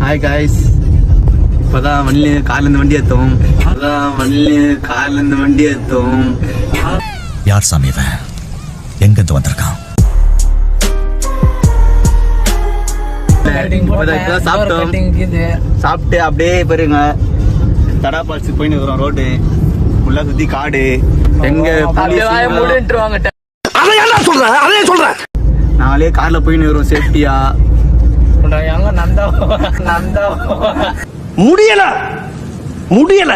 Hi guys, இப்போதான் கார்லேருந்து வண்டி ஏற்றோம். யார் சாமி இவன்? எங்கிருந்து வந்திருக்கான்? சாப்பிட்டு அப்படியே போயிருங்க. தடா பால்ஸ் போயின்னு இருக்கிறோம். ரோடு ஃபுல்லா சுத்தி காடு. எங்க நாங்களே கார்ல போயின்னு இருக்கிறோம் சேஃப்டியா. முடியல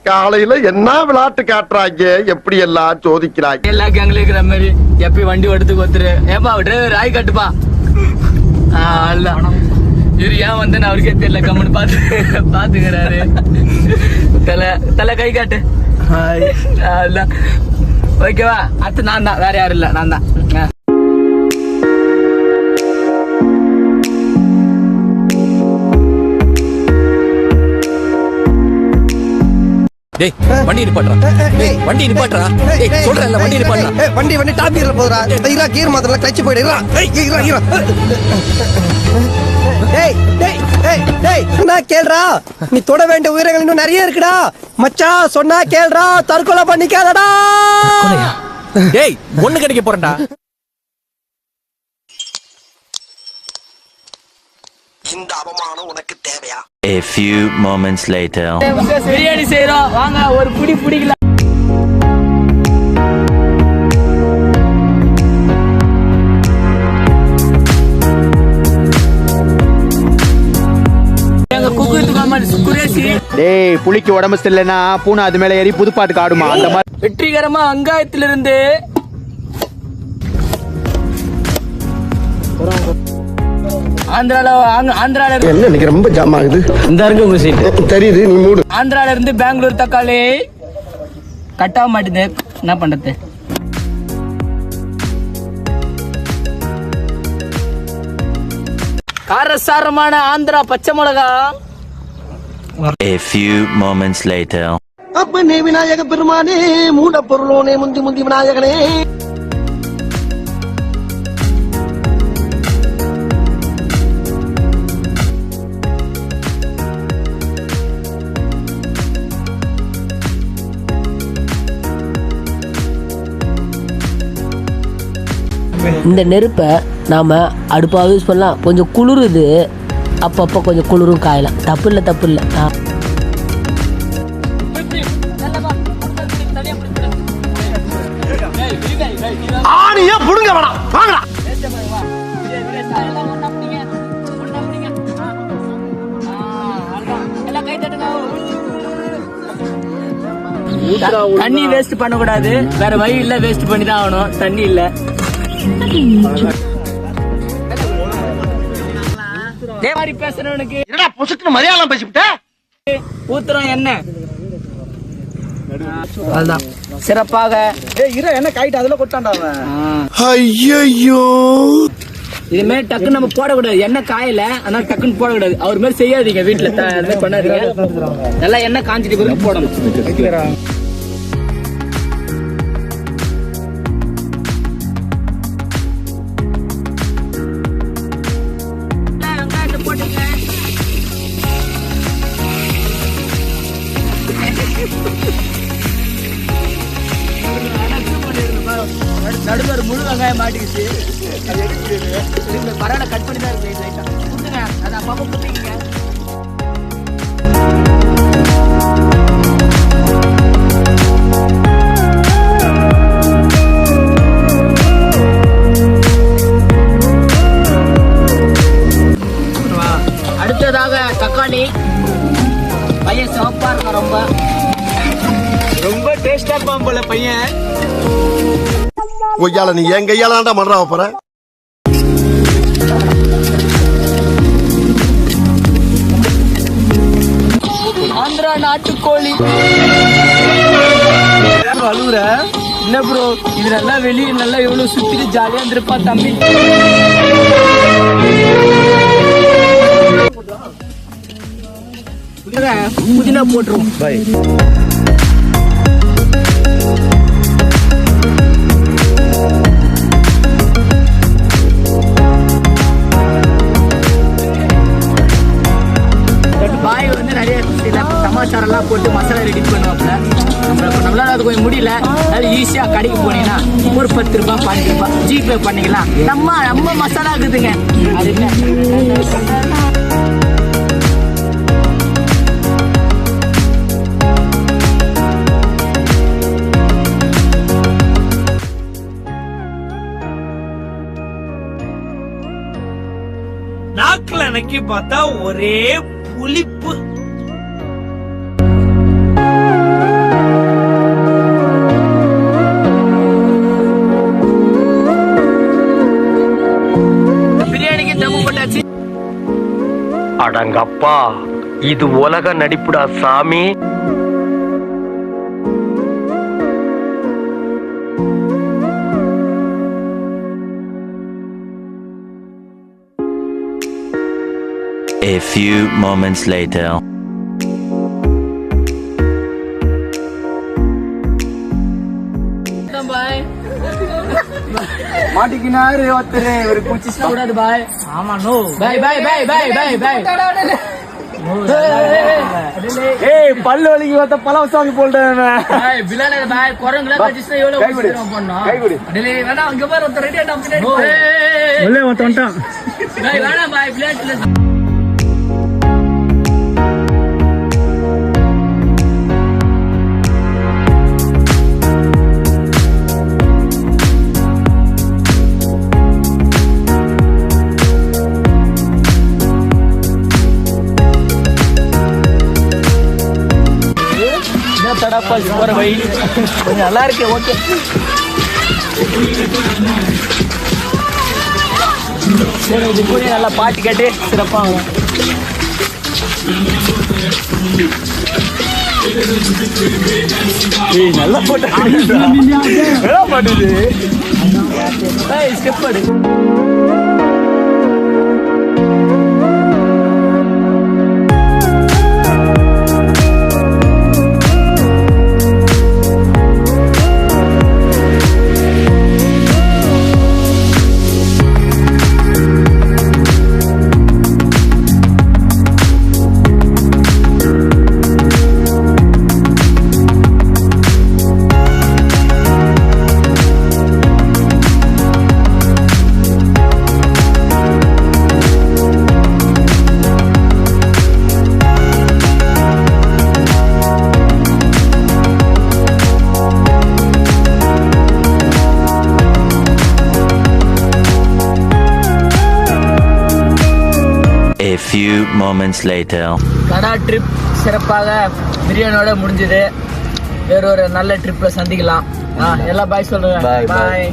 காலையில என்ன விளையாட்டு காட்டுறாங்க, எப்படி எல்லாம் சோதிக்கிறாங்க. எல்லா கேங்ல இருக்கிற மாதிரி எப்பயும் வண்டி எடுத்துக்கு ஒருத்தரு ஏப்பா டிரைவர் ஆய் கட்டுப்பா. இவரு ஏன் வந்து அவருக்கே தெரியல, கம்முன்னு பாத்துக்கிறாரு. தலை கை காட்டு. ஓகேவா, அடுத்து நான் தான், வேற யாரும் இல்ல, நான் தான். வண்டி நிப்பாட்றா. சொல்றேன்ல வண்டி நிப்பாட்றா. வண்டி டாப் கியர்ல போறா. இதா கியர் மாத்தல கிளட்ச் போயிடுறா. சொன்னா கேளுடா, நீ தொட வேண்டிய உயிரங்கள் இன்னும் நிறைய இருக்குடா. மச்சான் சொன்னா கேளுடா, தற்கொலை பண்ணிக்காதடா. டேய் ஒண்ணு கிடைக்க போறேன்டா. இந்த அவமானம் உனக்கு தேவையா? A few moments later. Biryani செய்றோம் வாங்க, ஒரு புடி புடிக்கலாம். டேய், புலிக்கு உடம்பு சரியில்லைன்னா பூனை அது மேல ஏறி புதுப்பாட்டு ஆடுமா? அந்த மாதிரி வெற்றிகரமா அங்காயத்திலிருந்து ஆந்திரால என்ன ரொம்ப ஜாம் ஆகுது. இந்த இருக்கு உங்க சீட் தெரியுது, நீ மூடு. ஆந்திரால இருந்து பெங்களூர் தக்காளி கட்டாக மாட்டேது, என்ன பண்றது? காரசாரமான ஆந்திரா பச்சை மிளகா. A few moments later. அப்பனே விநாயக பெருமானே, மூட பொருளோனே, முந்தி விநாயகனே. இந்த நெருப்பை நாம் அடுப்பாக யூஸ் பண்ணலாம். கொஞ்சம் குளிருது, அப்பப்போ கொஞ்சம் குளிரும் காயலாம். தப்பு இல்லை. ஆணியா புடுங்க வேணாம், வாங்கடா. தண்ணி வேஸ்ட் பண்ண கூடாது, வேற வழி இல்ல, வேஸ்ட் பண்ணி தான் ஆகணும். தண்ணி இல்ல. தேவாரி பேசுறவனுக்கு என்னடா பொசுக்குன்னு மலையாளம் பேசிவிட்ட? ஊத்துறோம் என்ன அதுதான் சிறப்பாக. என்ன கைட்டு அதுல கொட்டாண்டா. ஐயோ, இதுமே டக்குன்னு நம்ம போடக்கூடாது. எண்ணெய் காயல, அதனால டக்குன்னு போடக்கூடாது. அவர் மாதிரி செய்யாதீங்க, வீட்டுல அது மாதிரி பண்ணாதீங்க. நல்லா எண்ணெய் காஞ்சிட்டு பிறகு போடணும். நடுவர் முழு வெங்காயம் மாட்டிக்கிச்சு. பரவாயில்ல, கட் பண்ணி தான் இருக்கு. அதை அப்பப்போ கொடுத்தீங்க. அடுத்ததாக தக்காளி. பையன் சிவப்பா இருக்க, ரொம்ப டேஸ்டா இருப்பான் போல பையன். கொய்யால நீ என் கையாலாண்டா மறா போற. ஆந்திரா நாட்டுக்கோழி. அழுகுற என்ன ப்ரோ? இது நல்லா வெளியே நல்லா எவ்வளவு சுத்திட்டு ஜாலியா இருந்திருப்பா தம்பி. புதினா போட்டுருவோம். எல்லாம் போட்டு மசாலா ரெடி பண்ணுவாப்ல. நம்மளால அது கொஞ்சம் முடியல, அது ஈஸியா கடைக்கு போனீங்கன்னா ஒரு 10 ரூபாய் 5 ரூபாய் ஜிபே பண்ணிக்கலாம். நம்ம மசாலா இருக்குதுங்க. அது என்ன நாக்குல நக்கி பார்த்தா ஒரே புளிப்பு. பிரியாணிக்கு தம்மு போட்டாச்சு. அடங்கப்பா, இது உலக நடிப்புடா சாமி. A few moments later. பாய் மாட்டிக்கினாரு ஒருத்தர், ஒரு பூச்சி கூடாது பாய். ஆமா நோ. பாய் பாய் பாய் பாய் பாய் பாய். ஏய் பல்லு வலிக்கு ஒருத்த பழம் சாமி போல்றேன். பாய் பிலால பாய் குரங்குல கஜிஸ்ல எவ்வளவு கைகுடி பண்ணோம். கைகுடி அடலே வேணா அங்க பாரு ஒருத்தர் ரெடி ஆட்டா பின்னாடி. உள்ளே வந்துட்டான். பாய் வேணா பாய் பிளாட்ல. தடாப்பா போற வழி கொஞ்சம் நல்லா இருக்கு. ஓகே சரி, இது கூட நல்லா பாட்டு கேட்டு சிறப்பாக நல்லா போட்டு பாட்டுது ஸ்டெப் எடு. A few moments later. Kara trip சிறப்பாக பிரியாணியோட முடிஞ்சது. வேற ஒரு நல்ல ட்ரிப்ல சந்திக்கலாம். எல்லாம் பாய் சொல்றேன். பாய்.